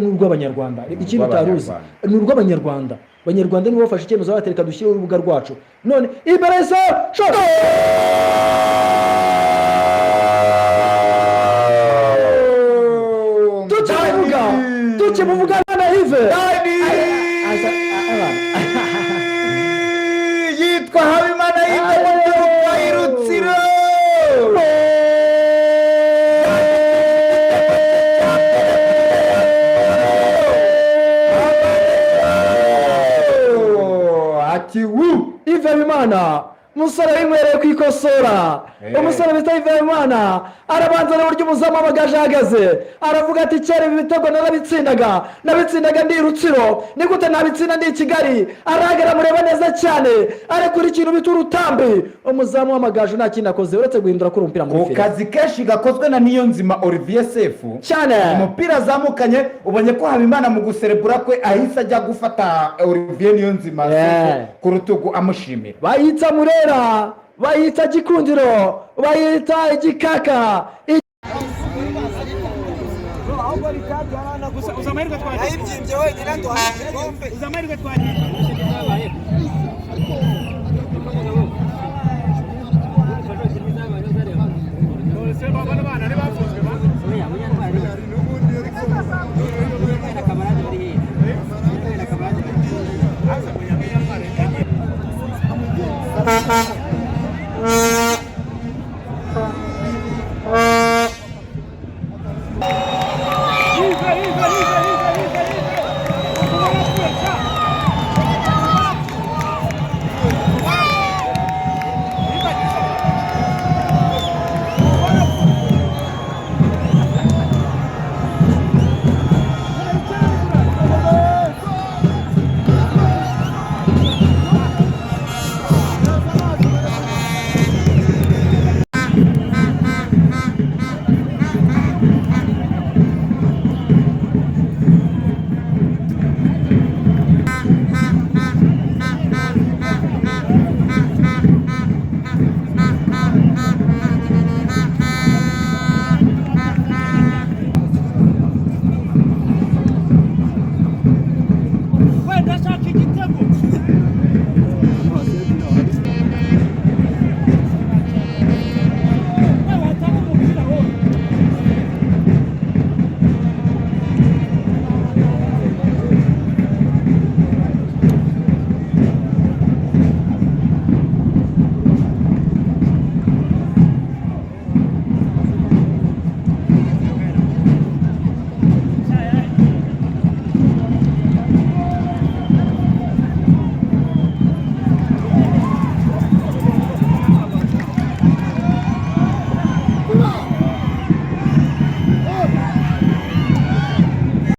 n'urw'abanyarwanda ikindi utaruzi ni urw'abanyarwanda abanyarwanda nibo bafashe icyemezo batereka dushyire urubuga rwacu none ibereza tukimuvuga na Ive yitwa Habimana Ive Rutsiro Ive Habimana musore w'inkwere kwikosora umusore bita Ive Habimana arabanza n'uburyo umuzamu Amagaju ahagaze aravuga ati cyari ibitego nabitsindaga ndi Rutsiro ni gute nabitsinda ndi Kigali aragera mureba neza cyane arekura ikintu bita urutambi umuzamu Amagaju nta kintu akoze uretse guhindura ko umupira muri fire kazi keshi gakozwe na Niyonzima Olivier Sefu cyane umupira zamukanye ubonye ko Habimana mu guserebura kwe ahise ajya gufata Olivier Niyonzima Sefu ku rutugu amushimira bayita Murera bayita Gikundiro bayita Igikaka Thank you.